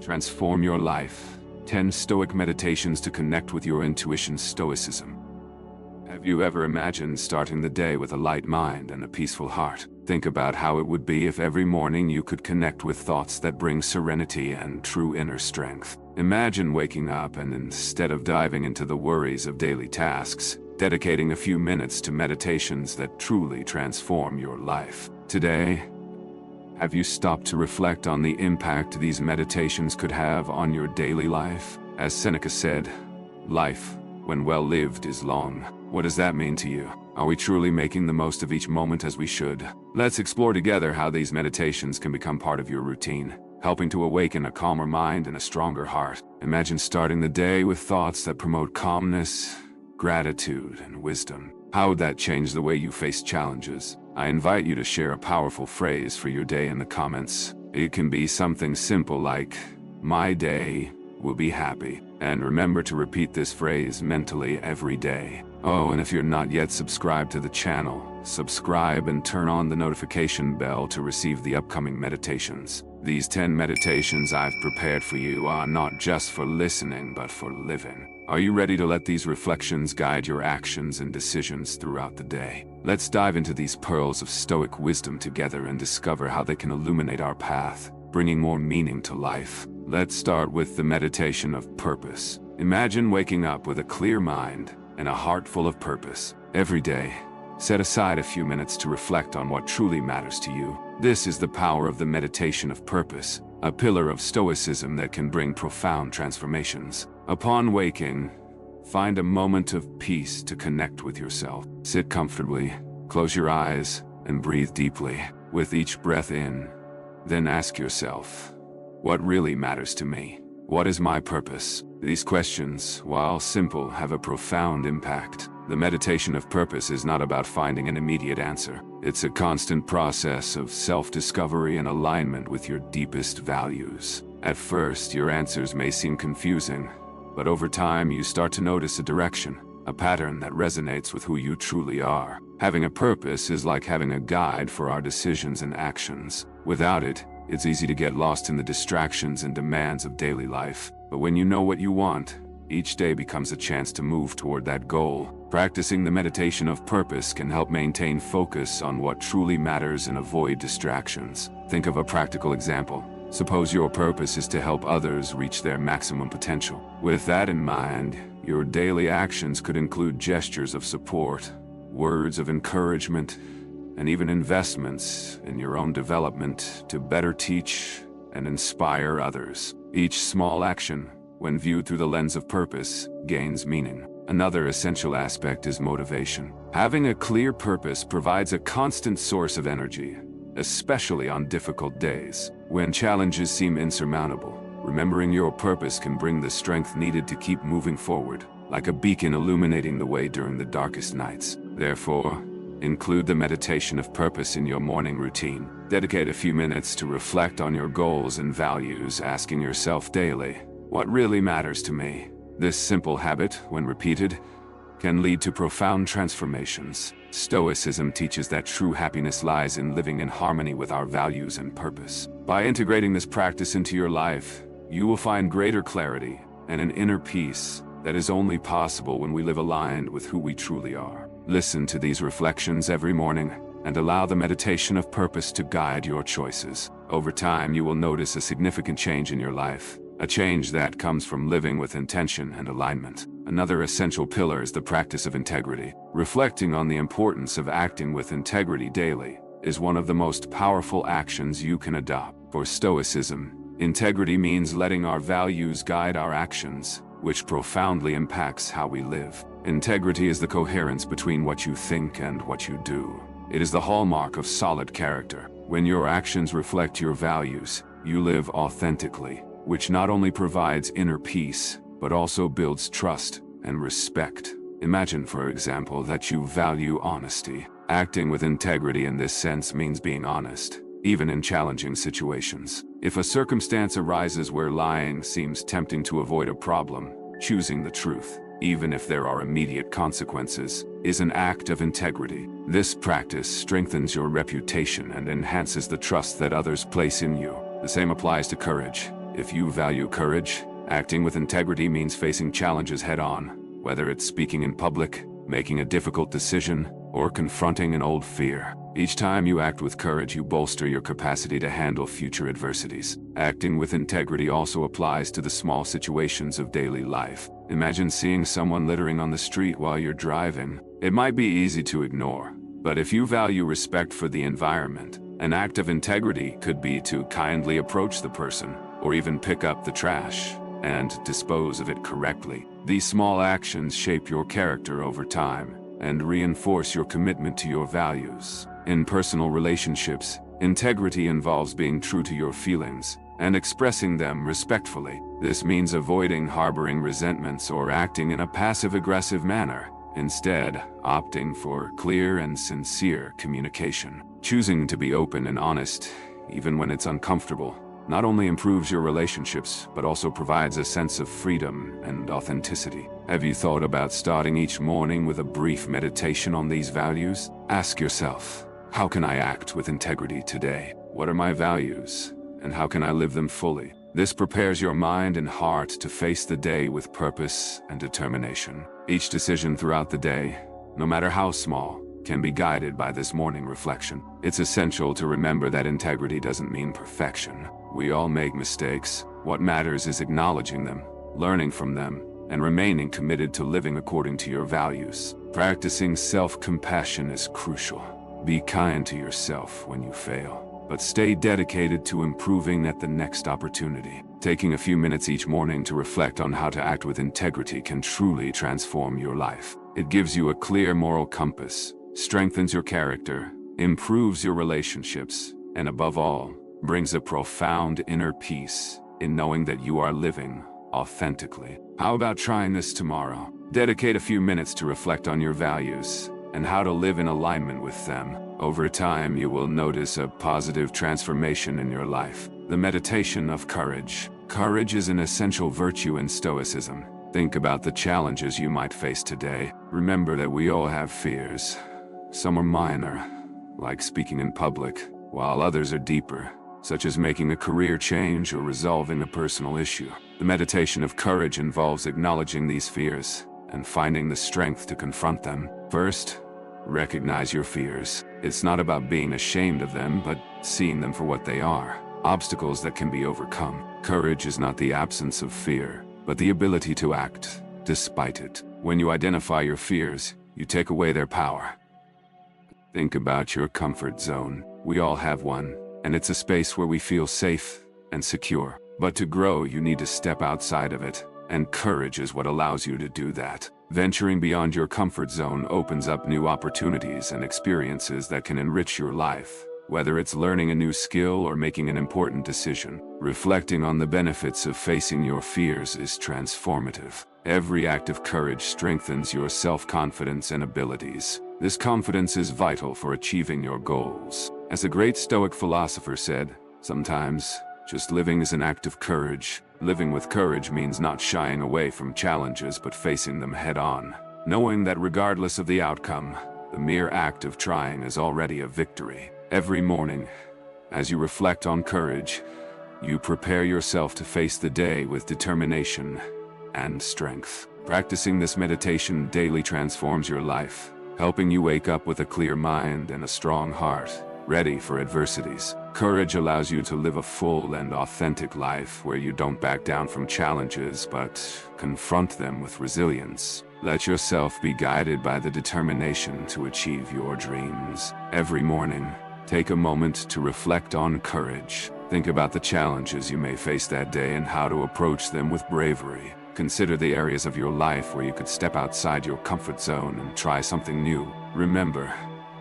Transform your life. 10 Stoic meditations to connect with your intuition. Stoicism. Have you ever imagined starting the day with a light mind and a peaceful heart? Think about how it would be if every morning you could connect with thoughts that bring serenity and true inner strength. Imagine waking up and instead of diving into the worries of daily tasks, dedicating a few minutes to meditations that truly transform your life. Today, have you stopped to reflect on the impact these meditations could have on your daily life? As Seneca said, life, when well lived, is long. What does that mean to you? Are we truly making the most of each moment as we should? Let's explore together how these meditations can become part of your routine, helping to awaken a calmer mind and a stronger heart. Imagine starting the day with thoughts that promote calmness, gratitude, and wisdom. How would that change the way you face challenges? I invite you to share a powerful phrase for your day in the comments. It can be something simple like, "My day will be happy." And remember to repeat this phrase mentally every day. Oh, and if you're not yet subscribed to the channel, subscribe and turn on the notification bell to receive the upcoming meditations. These 10 meditations I've prepared for you are not just for listening, but for living. Are you ready to let these reflections guide your actions and decisions throughout the day? Let's dive into these pearls of Stoic wisdom together and discover how they can illuminate our path, bringing more meaning to life. Let's start with the meditation of purpose. Imagine waking up with a clear mind and a heart full of purpose. Every day, set aside a few minutes to reflect on what truly matters to you. This is the power of the meditation of purpose, a pillar of Stoicism that can bring profound transformations. Upon waking, find a moment of peace to connect with yourself. Sit comfortably, close your eyes, and breathe deeply. With each breath in, then ask yourself, what really matters to me? What is my purpose? These questions, while simple, have a profound impact. The meditation of purpose is not about finding an immediate answer. It's a constant process of self-discovery and alignment with your deepest values. At first, your answers may seem confusing, but over time you start to notice a direction, a pattern that resonates with who you truly are. Having a purpose is like having a guide for our decisions and actions. Without it, it's easy to get lost in the distractions and demands of daily life. But when you know what you want, each day becomes a chance to move toward that goal. Practicing the meditation of purpose can help maintain focus on what truly matters and avoid distractions. Think of a practical example. Suppose your purpose is to help others reach their maximum potential. With that in mind, your daily actions could include gestures of support, words of encouragement, and even investments in your own development to better teach and inspire others. Each small action, when viewed through the lens of purpose, gains meaning. Another essential aspect is motivation. Having a clear purpose provides a constant source of energy, especially on difficult days. When challenges seem insurmountable, remembering your purpose can bring the strength needed to keep moving forward, like a beacon illuminating the way during the darkest nights. Therefore, include the meditation of purpose in your morning routine. Dedicate a few minutes to reflect on your goals and values, asking yourself daily, what really matters to me? This simple habit, when repeated, can lead to profound transformations. Stoicism teaches that true happiness lies in living in harmony with our values and purpose. By integrating this practice into your life, you will find greater clarity and an inner peace that is only possible when we live aligned with who we truly are. Listen to these reflections every morning and allow the meditation of purpose to guide your choices. Over time, you will notice a significant change in your life, a change that comes from living with intention and alignment. Another essential pillar is the practice of integrity. Reflecting on the importance of acting with integrity daily is one of the most powerful actions you can adopt. For Stoicism, integrity means letting our values guide our actions, which profoundly impacts how we live. Integrity is the coherence between what you think and what you do. It is the hallmark of solid character. When your actions reflect your values, you live authentically, which not only provides inner peace, but also builds trust and respect. Imagine, for example, that you value honesty. Acting with integrity in this sense means being honest, even in challenging situations. If a circumstance arises where lying seems tempting to avoid a problem, choosing the truth, even if there are immediate consequences, is an act of integrity. This practice strengthens your reputation and enhances the trust that others place in you. The same applies to courage. If you value courage, acting with integrity means facing challenges head-on, whether it's speaking in public, making a difficult decision, or confronting an old fear. Each time you act with courage, you bolster your capacity to handle future adversities. Acting with integrity also applies to the small situations of daily life. Imagine seeing someone littering on the street while you're driving. It might be easy to ignore, but if you value respect for the environment, an act of integrity could be to kindly approach the person, or even pick up the trash and dispose of it correctly. These small actions shape your character over time and reinforce your commitment to your values. In personal relationships, integrity involves being true to your feelings and expressing them respectfully. This means avoiding harboring resentments or acting in a passive-aggressive manner. Instead, opting for clear and sincere communication. Choosing to be open and honest, even when it's uncomfortable, not only improves your relationships, but also provides a sense of freedom and authenticity. Have you thought about starting each morning with a brief meditation on these values? Ask yourself, how can I act with integrity today? What are my values, and how can I live them fully? This prepares your mind and heart to face the day with purpose and determination. Each decision throughout the day, no matter how small, can be guided by this morning reflection. It's essential to remember that integrity doesn't mean perfection. We all make mistakes. What matters is acknowledging them, learning from them, and remaining committed to living according to your values. Practicing self-compassion is crucial. Be kind to yourself when you fail, but stay dedicated to improving at the next opportunity. Taking a few minutes each morning to reflect on how to act with integrity can truly transform your life. It gives you a clear moral compass, strengthens your character, improves your relationships, and above all, brings a profound inner peace in knowing that you are living authentically. How about trying this tomorrow? Dedicate a few minutes to reflect on your values and how to live in alignment with them. Over time, you will notice a positive transformation in your life. The meditation of courage. Courage is an essential virtue in Stoicism. Think about the challenges you might face today. Remember that we all have fears. Some are minor, like speaking in public, while others are deeper, such as making a career change or resolving a personal issue. The meditation of courage involves acknowledging these fears and finding the strength to confront them. First, recognize your fears. It's not about being ashamed of them, but seeing them for what they are, obstacles that can be overcome. Courage is not the absence of fear, but the ability to act despite it. When you identify your fears, you take away their power. Think about your comfort zone. We all have one, and it's a space where we feel safe and secure. But to grow, you need to step outside of it, and courage is what allows you to do that. Venturing beyond your comfort zone opens up new opportunities and experiences that can enrich your life. Whether it's learning a new skill or making an important decision, reflecting on the benefits of facing your fears is transformative. Every act of courage strengthens your self-confidence and abilities. This confidence is vital for achieving your goals. As a great Stoic philosopher said, sometimes just living is an act of courage. Living with courage means not shying away from challenges but facing them head-on, knowing that regardless of the outcome, the mere act of trying is already a victory. Every morning, as you reflect on courage, you prepare yourself to face the day with determination and strength. Practicing this meditation daily transforms your life, helping you wake up with a clear mind and a strong heart, ready for adversities. Courage allows you to live a full and authentic life where you don't back down from challenges but confront them with resilience. Let yourself be guided by the determination to achieve your dreams. Every morning, take a moment to reflect on courage. Think about the challenges you may face that day and how to approach them with bravery. Consider the areas of your life where you could step outside your comfort zone and try something new. Remember,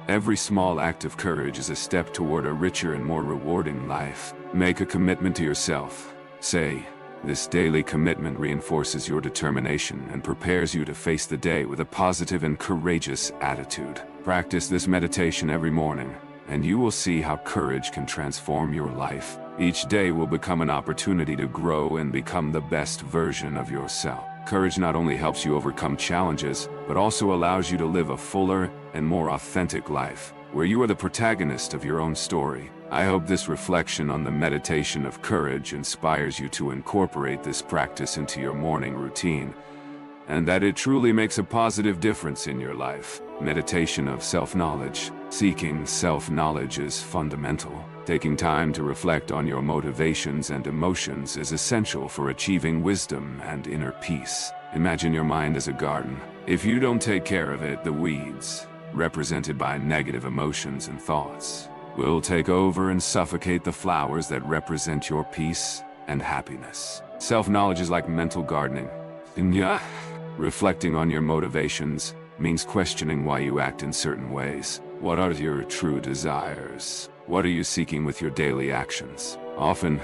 every small act of courage is a step toward a richer and more rewarding life. Make a commitment to yourself. Say, this daily commitment reinforces your determination and prepares you to face the day with a positive and courageous attitude. Practice this meditation every morning, and you will see how courage can transform your life. Each day will become an opportunity to grow and become the best version of yourself. Courage not only helps you overcome challenges, but also allows you to live a fuller and more authentic life, where you are the protagonist of your own story. I hope this reflection on the meditation of courage inspires you to incorporate this practice into your morning routine, and that it truly makes a positive difference in your life. Meditation of self-knowledge. Seeking self-knowledge is fundamental. Taking time to reflect on your motivations and emotions is essential for achieving wisdom and inner peace. Imagine your mind as a garden. If you don't take care of it, the weeds, represented by negative emotions and thoughts, will take over and suffocate the flowers that represent your peace and happiness. Self-knowledge is like mental gardening. Reflecting on your motivations means questioning why you act in certain ways. What are your true desires? What are you seeking with your daily actions? Often,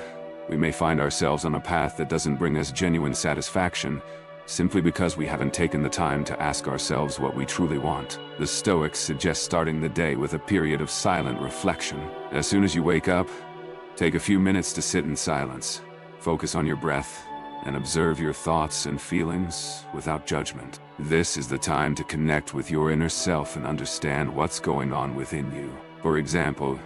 we may find ourselves on a path that doesn't bring us genuine satisfaction, simply because we haven't taken the time to ask ourselves what we truly want. The Stoics suggest starting the day with a period of silent reflection. As soon as you wake up, take a few minutes to sit in silence, focus on your breath, and observe your thoughts and feelings without judgment. This is the time to connect with your inner self and understand what's going on within you. For example,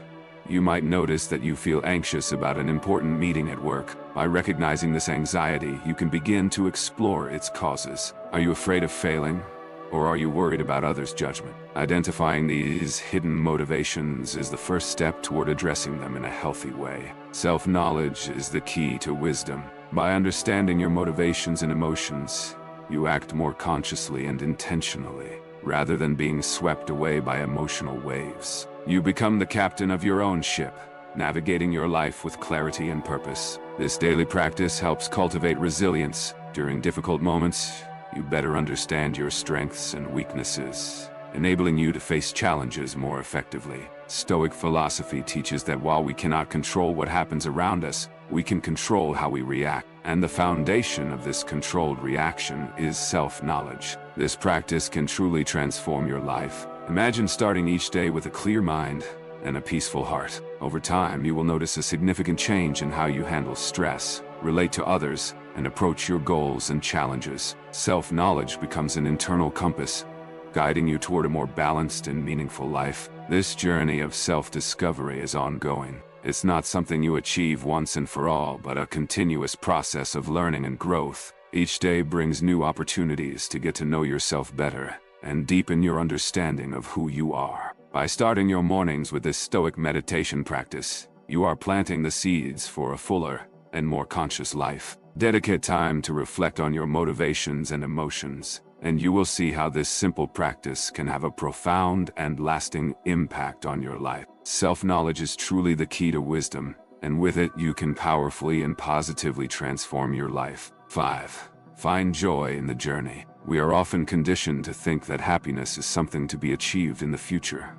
you might notice that you feel anxious about an important meeting at work. By recognizing this anxiety, you can begin to explore its causes. Are you afraid of failing? Or are you worried about others' judgment? Identifying these hidden motivations is the first step toward addressing them in a healthy way. Self-knowledge is the key to wisdom. By understanding your motivations and emotions, you act more consciously and intentionally, rather than being swept away by emotional waves. You become the captain of your own ship, navigating your life with clarity and purpose. This daily practice helps cultivate resilience. During difficult moments, you better understand your strengths and weaknesses, enabling you to face challenges more effectively. Stoic philosophy teaches that while we cannot control what happens around us, we can control how we react. And the foundation of this controlled reaction is self-knowledge. This practice can truly transform your life. Imagine starting each day with a clear mind and a peaceful heart. Over time, you will notice a significant change in how you handle stress, relate to others, and approach your goals and challenges. Self-knowledge becomes an internal compass, guiding you toward a more balanced and meaningful life. This journey of self-discovery is ongoing. It's not something you achieve once and for all, but a continuous process of learning and growth. Each day brings new opportunities to get to know yourself better and deepen your understanding of who you are. By starting your mornings with this Stoic meditation practice, you are planting the seeds for a fuller and more conscious life. Dedicate time to reflect on your motivations and emotions, and you will see how this simple practice can have a profound and lasting impact on your life. Self-knowledge is truly the key to wisdom, and with it you can powerfully and positively transform your life. 5. Find joy in the journey. We are often conditioned to think that happiness is something to be achieved in the future.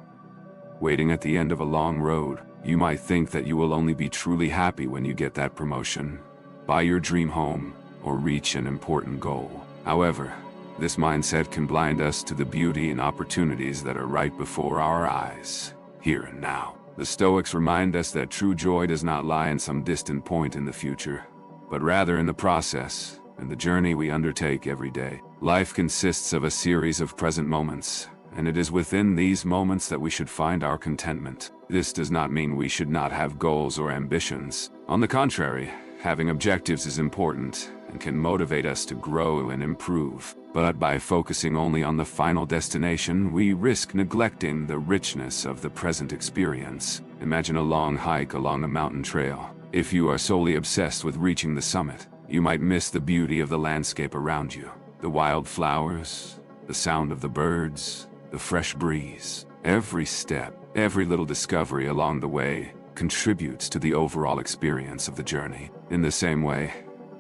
Waiting at the end of a long road, you might think that you will only be truly happy when you get that promotion, buy your dream home, or reach an important goal. However, this mindset can blind us to the beauty and opportunities that are right before our eyes, here and now. The Stoics remind us that true joy does not lie in some distant point in the future, but rather in the process and the journey we undertake every day. Life consists of a series of present moments, and it is within these moments that we should find our contentment. This does not mean we should not have goals or ambitions. On the contrary, having objectives is important and can motivate us to grow and improve. But by focusing only on the final destination, we risk neglecting the richness of the present experience. Imagine a long hike along a mountain trail. If you are solely obsessed with reaching the summit, you might miss the beauty of the landscape around you. The wild flowers, the sound of the birds, the fresh breeze. Every step, every little discovery along the way contributes to the overall experience of the journey. In the same way,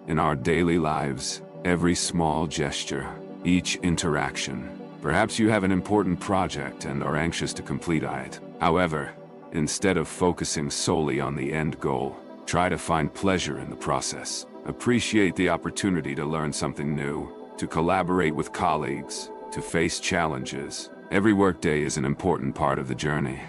in our daily lives, every small gesture, each interaction. Perhaps you have an important project and are anxious to complete it. However, instead of focusing solely on the end goal, try to find pleasure in the process. Appreciate the opportunity to learn something new, to collaborate with colleagues, to face challenges. Every workday is an important part of the journey,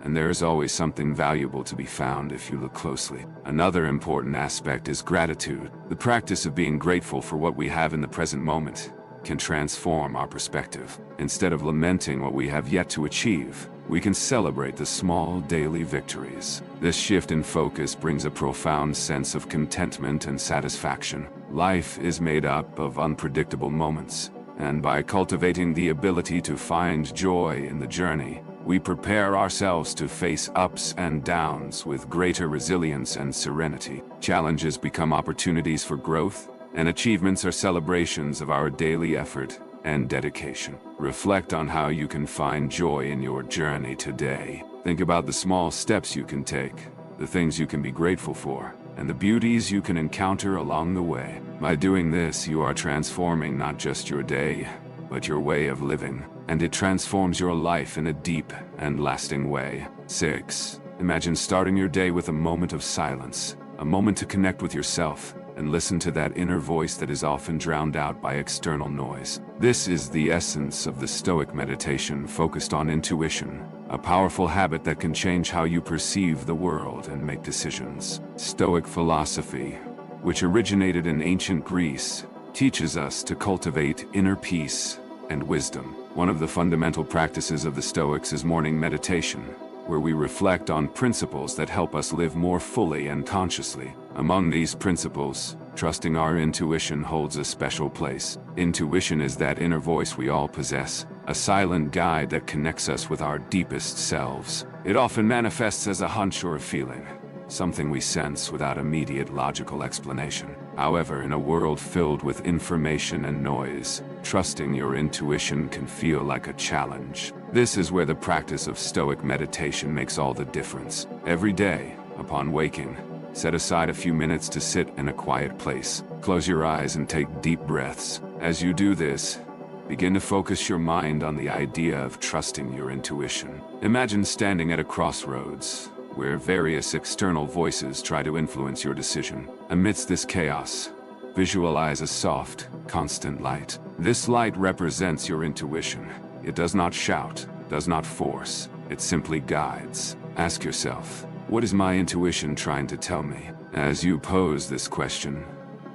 and there is always something valuable to be found if you look closely. Another important aspect is gratitude. The practice of being grateful for what we have in the present moment can transform our perspective. Instead of lamenting what we have yet to achieve, we can celebrate the small daily victories. This shift in focus brings a profound sense of contentment and satisfaction. Life is made up of unpredictable moments, and by cultivating the ability to find joy in the journey, we prepare ourselves to face ups and downs with greater resilience and serenity. Challenges become opportunities for growth, and achievements are celebrations of our daily effort and dedication. Reflect on how you can find joy in your journey today. Think about the small steps you can take, the things you can be grateful for, and the beauties you can encounter along the way. By doing this, you are transforming not just your day, but your way of living, and it transforms your life in a deep and lasting way. 6. Imagine starting your day with a moment of silence, a moment to connect with yourself and listen to that inner voice that is often drowned out by external noise. This is the essence of the Stoic meditation focused on intuition, a powerful habit that can change how you perceive the world and make decisions. Stoic philosophy, which originated in ancient Greece, teaches us to cultivate inner peace and wisdom. One of the fundamental practices of the Stoics is morning meditation, where we reflect on principles that help us live more fully and consciously. Among these principles, trusting our intuition holds a special place. Intuition is that inner voice we all possess, a silent guide that connects us with our deepest selves. It often manifests as a hunch or a feeling, something we sense without immediate logical explanation. However, in a world filled with information and noise, trusting your intuition can feel like a challenge. This is where the practice of Stoic meditation makes all the difference. Every day, upon waking, set aside a few minutes to sit in a quiet place. Close your eyes and take deep breaths. As you do this, begin to focus your mind on the idea of trusting your intuition. Imagine standing at a crossroads, where various external voices try to influence your decision. Amidst this chaos, visualize a soft, constant light. This light represents your intuition. It does not shout, does not force, it simply guides. Ask yourself, what is my intuition trying to tell me? As you pose this question,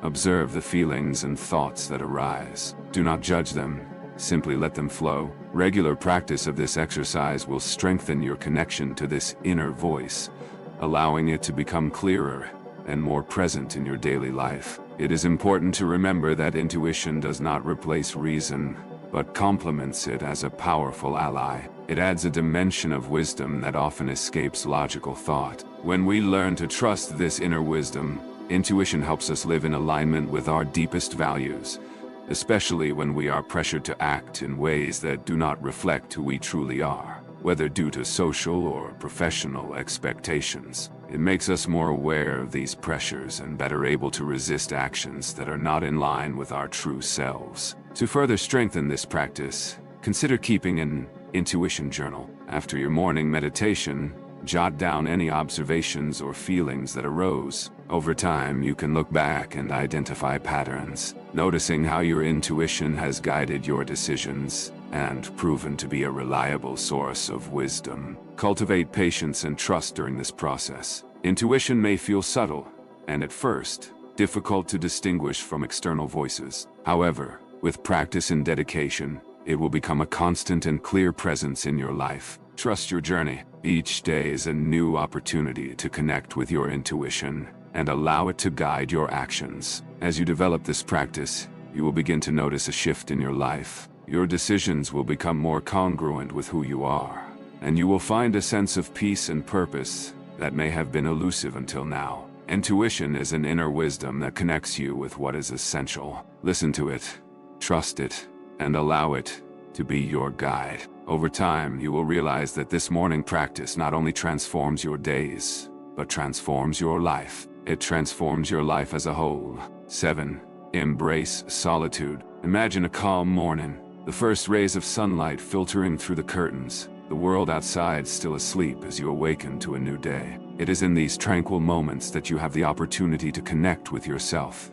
observe the feelings and thoughts that arise. Do not judge them, simply let them flow. Regular practice of this exercise will strengthen your connection to this inner voice, allowing it to become clearer and more present in your daily life. It is important to remember that intuition does not replace reason, but complements it as a powerful ally. It adds a dimension of wisdom that often escapes logical thought. When we learn to trust this inner wisdom, intuition helps us live in alignment with our deepest values, especially when we are pressured to act in ways that do not reflect who we truly are, whether due to social or professional expectations. It makes us more aware of these pressures and better able to resist actions that are not in line with our true selves. To further strengthen this practice, consider keeping an intuition journal. After your morning meditation, jot down any observations or feelings that arose. Over time, you can look back and identify patterns, noticing how your intuition has guided your decisions and proven to be a reliable source of wisdom. Cultivate patience and trust during this process. Intuition may feel subtle and, at first, difficult to distinguish from external voices. However, with practice and dedication, it will become a constant and clear presence in your life. Trust your journey. Each day is a new opportunity to connect with your intuition and allow it to guide your actions. As you develop this practice, you will begin to notice a shift in your life. Your decisions will become more congruent with who you are, and you will find a sense of peace and purpose that may have been elusive until now. Intuition is an inner wisdom that connects you with what is essential. Listen to it, trust it, and allow it to be your guide. Over time, you will realize that this morning practice not only transforms your days, but transforms your life. It transforms your life as a whole. 7. Embrace solitude. Imagine a calm morning, the first rays of sunlight filtering through the curtains, the world outside still asleep as you awaken to a new day. It is in these tranquil moments that you have the opportunity to connect with yourself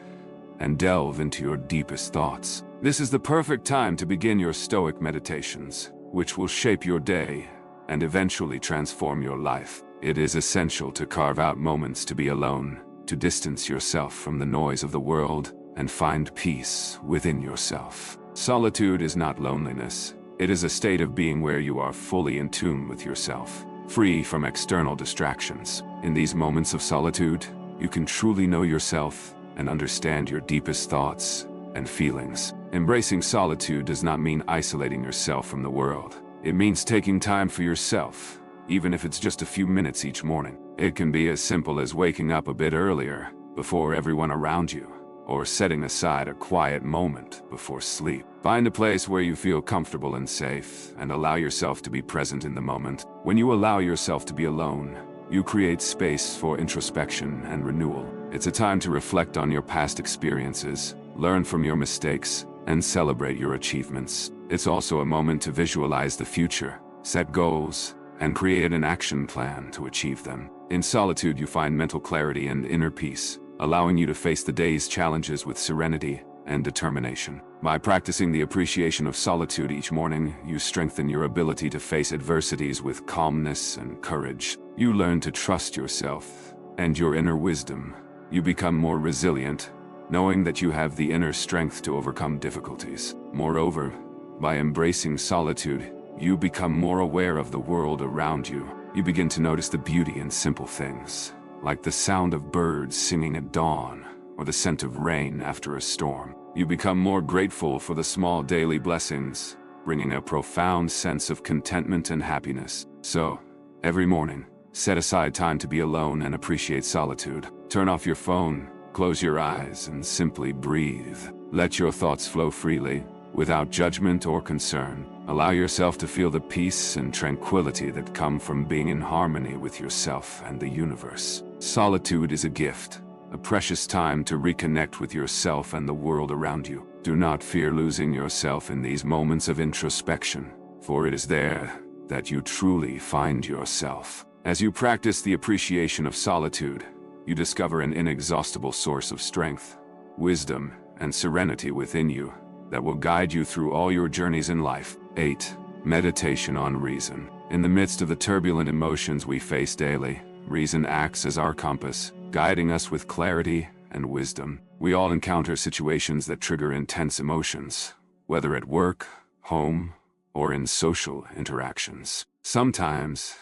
and delve into your deepest thoughts. This is the perfect time to begin your Stoic meditations, which will shape your day and eventually transform your life. It is essential to carve out moments to be alone, to distance yourself from the noise of the world and find peace within yourself. Solitude is not loneliness, It is a state of being where you are fully in tune with yourself, free from external distractions. In these moments of solitude, you can truly know yourself and understand your deepest thoughts and feelings. Embracing solitude does not mean isolating yourself from the world. It means taking time for yourself, even if it's just a few minutes each morning. It can be as simple as waking up a bit earlier, before everyone around you, or setting aside a quiet moment before sleep. Find a place where you feel comfortable and safe, and allow yourself to be present in the moment. When you allow yourself to be alone, you create space for introspection and renewal. It's a time to reflect on your past experiences, learn from your mistakes, and celebrate your achievements. It's also a moment to visualize the future, set goals, and create an action plan to achieve them. In solitude, you find mental clarity and inner peace, allowing you to face the day's challenges with serenity and determination. By practicing the appreciation of solitude each morning, you strengthen your ability to face adversities with calmness and courage. You learn to trust yourself and your inner wisdom. You become more resilient, knowing that you have the inner strength to overcome difficulties. Moreover, by embracing solitude, you become more aware of the world around you. You begin to notice the beauty in simple things, like the sound of birds singing at dawn, or the scent of rain after a storm. You become more grateful for the small daily blessings, bringing a profound sense of contentment and happiness. So, every morning, set aside time to be alone and appreciate solitude. Turn off your phone, close your eyes, and simply breathe. Let your thoughts flow freely, without judgment or concern. Allow yourself to feel the peace and tranquility that come from being in harmony with yourself and the universe. Solitude is a gift, a precious time to reconnect with yourself and the world around you. Do not fear losing yourself in these moments of introspection, for it is there that you truly find yourself. As you practice the appreciation of solitude, you discover an inexhaustible source of strength, wisdom, and serenity within you that will guide you through all your journeys in life. 8. Meditation on reason. In the midst of the turbulent emotions we face daily, reason acts as our compass, guiding us with clarity and wisdom. We all encounter situations that trigger intense emotions, whether at work, home, or in social interactions. Sometimes,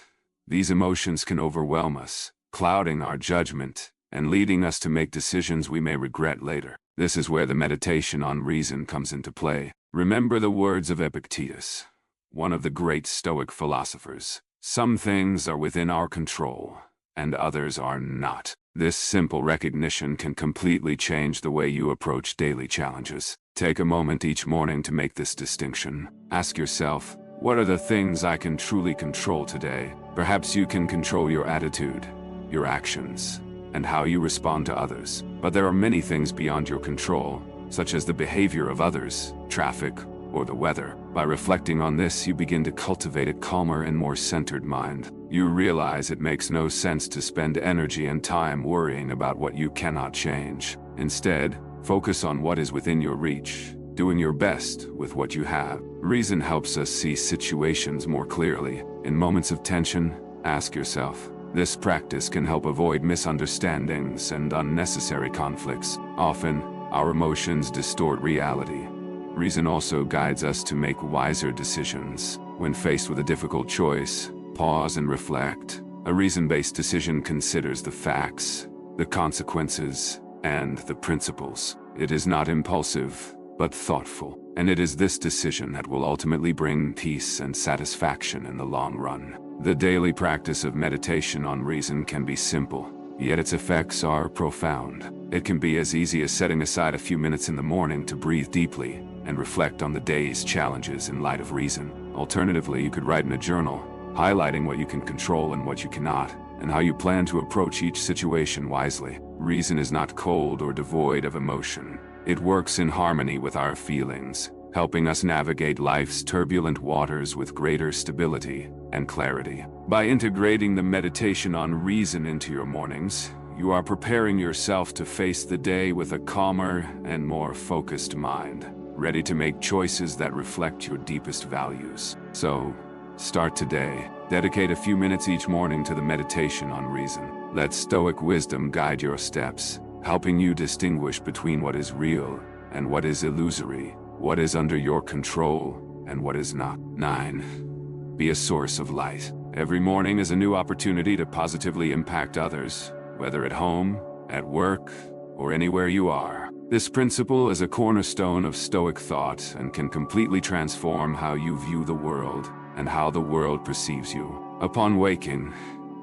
these emotions can overwhelm us, clouding our judgment and leading us to make decisions we may regret later. This is where the meditation on reason comes into play. Remember the words of Epictetus, one of the great Stoic philosophers. Some things are within our control, and others are not. This simple recognition can completely change the way you approach daily challenges. Take a moment each morning to make this distinction. Ask yourself, what are the things I can truly control today? Perhaps you can control your attitude, your actions, and how you respond to others. But there are many things beyond your control, such as the behavior of others, traffic, or the weather. By reflecting on this, you begin to cultivate a calmer and more centered mind. You realize it makes no sense to spend energy and time worrying about what you cannot change. Instead, focus on what is within your reach, doing your best with what you have. Reason helps us see situations more clearly. In moments of tension, ask yourself, this practice can help avoid misunderstandings and unnecessary conflicts. Often, our emotions distort reality. Reason also guides us to make wiser decisions. When faced with a difficult choice, pause and reflect. A reason-based decision considers the facts, the consequences, and the principles. It is not impulsive, but thoughtful. And it is this decision that will ultimately bring peace and satisfaction in the long run. The daily practice of meditation on reason can be simple, yet its effects are profound. It can be as easy as setting aside a few minutes in the morning to breathe deeply and reflect on the day's challenges in light of reason. Alternatively, you could write in a journal, highlighting what you can control and what you cannot, and how you plan to approach each situation wisely. Reason is not cold or devoid of emotion. It works in harmony with our feelings, helping us navigate life's turbulent waters with greater stability and clarity. By integrating the meditation on reason into your mornings, you are preparing yourself to face the day with a calmer and more focused mind, ready to make choices that reflect your deepest values. So, start today. Dedicate a few minutes each morning to the meditation on reason. Let Stoic wisdom guide your steps, helping you distinguish between what is real and what is illusory, what is under your control and what is not. 9. Be a source of light. Every morning is a new opportunity to positively impact others, whether at home, at work, or anywhere you are. This principle is a cornerstone of Stoic thought and can completely transform how you view the world and how the world perceives you. Upon waking,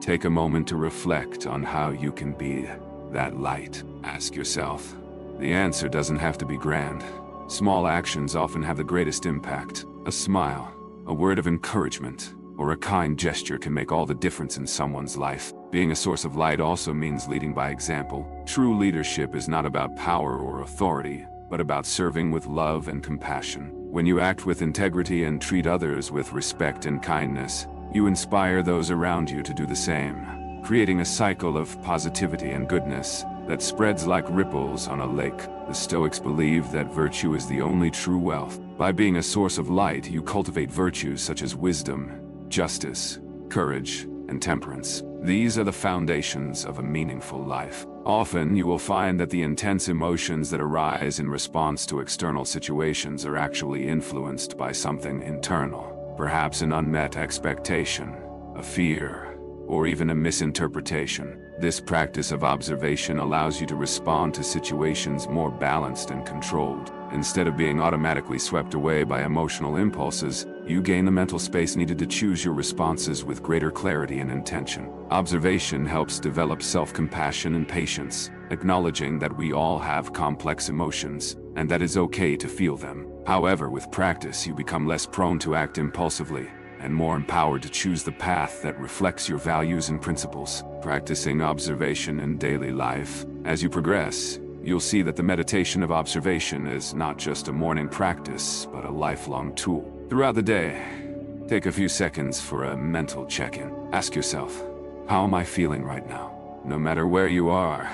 take a moment to reflect on how you can be that light. Ask yourself. The answer doesn't have to be grand. Small actions often have the greatest impact. A smile, a word of encouragement, or a kind gesture can make all the difference in someone's life. Being a source of light also means leading by example. True leadership is not about power or authority, but about serving with love and compassion. When you act with integrity and treat others with respect and kindness, you inspire those around you to do the same, creating a cycle of positivity and goodness that spreads like ripples on a lake. The Stoics believe that virtue is the only true wealth. By being a source of light, you cultivate virtues such as wisdom, justice, courage, and temperance. These are the foundations of a meaningful life. Often, you will find that the intense emotions that arise in response to external situations are actually influenced by something internal, perhaps an unmet expectation, a fear, or even a misinterpretation. This practice of observation allows you to respond to situations more balanced and controlled. Instead of being automatically swept away by emotional impulses, you gain the mental space needed to choose your responses with greater clarity and intention. Observation helps develop self-compassion and patience, acknowledging that we all have complex emotions, and that it's okay to feel them. However, with practice, you become less prone to act impulsively, and more empowered to choose the path that reflects your values and principles. Practicing observation in daily life. As you progress, you'll see that the meditation of observation is not just a morning practice, but a lifelong tool. Throughout the day, take a few seconds for a mental check-in. Ask yourself, how am I feeling right now? No matter where you are,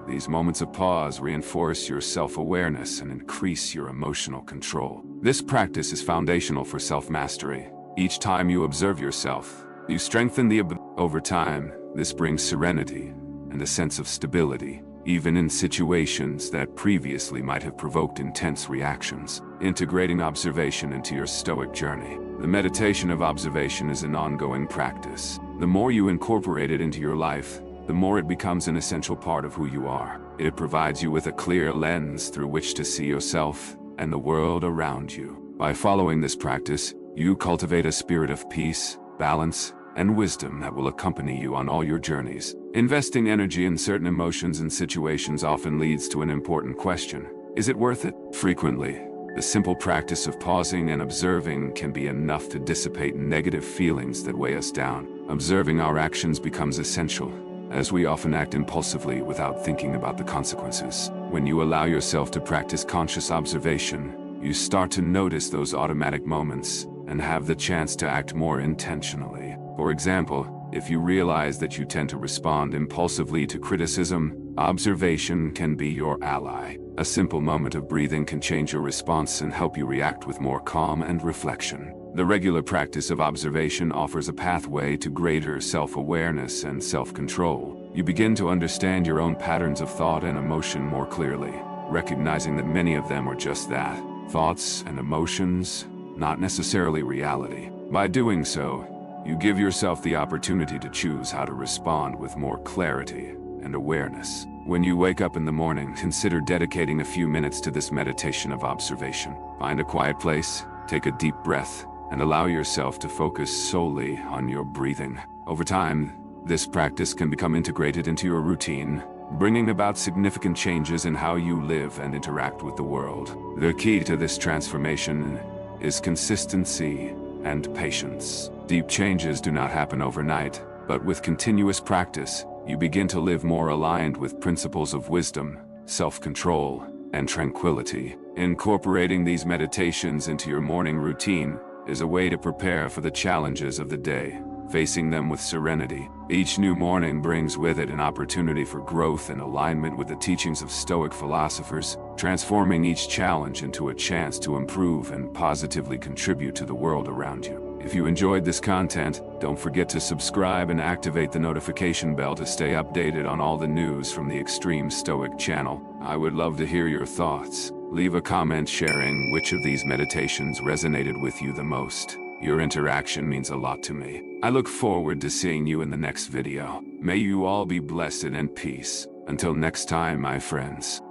these moments of pause reinforce your self-awareness and increase your emotional control. This practice is foundational for self-mastery. Each time you observe yourself, you strengthen the ability. Over time, this brings serenity and a sense of stability, even in situations that previously might have provoked intense reactions. Integrating observation into your Stoic journey. The meditation of observation is an ongoing practice. The more you incorporate it into your life, the more it becomes an essential part of who you are. It provides you with a clear lens through which to see yourself and the world around you. By following this practice, you cultivate a spirit of peace, balance, and wisdom that will accompany you on all your journeys. Investing energy in certain emotions and situations often leads to an important question. Is it worth it? Frequently, the simple practice of pausing and observing can be enough to dissipate negative feelings that weigh us down. Observing our actions becomes essential, as we often act impulsively without thinking about the consequences. When you allow yourself to practice conscious observation, you start to notice those automatic moments and have the chance to act more intentionally. For example, if you realize that you tend to respond impulsively to criticism, observation can be your ally. A simple moment of breathing can change your response and help you react with more calm and reflection. The regular practice of observation offers a pathway to greater self-awareness and self-control. You begin to understand your own patterns of thought and emotion more clearly, recognizing that many of them are just that, thoughts and emotions, not necessarily reality. By doing so, you give yourself the opportunity to choose how to respond with more clarity and awareness. When you wake up in the morning, consider dedicating a few minutes to this meditation of observation. Find a quiet place, take a deep breath, and allow yourself to focus solely on your breathing. Over time, this practice can become integrated into your routine, bringing about significant changes in how you live and interact with the world. The key to this transformation is consistency and patience. Deep changes do not happen overnight, but with continuous practice, you begin to live more aligned with principles of wisdom, self-control, and tranquility. Incorporating these meditations into your morning routine is a way to prepare for the challenges of the day, facing them with serenity. Each new morning brings with it an opportunity for growth and alignment with the teachings of Stoic philosophers, transforming each challenge into a chance to improve and positively contribute to the world around you. If you enjoyed this content, don't forget to subscribe and activate the notification bell to stay updated on all the news from the Extreme Stoic channel. I would love to hear your thoughts. Leave a comment sharing which of these meditations resonated with you the most. Your interaction means a lot to me. I look forward to seeing you in the next video. May you all be blessed and in peace. Until next time, my friends.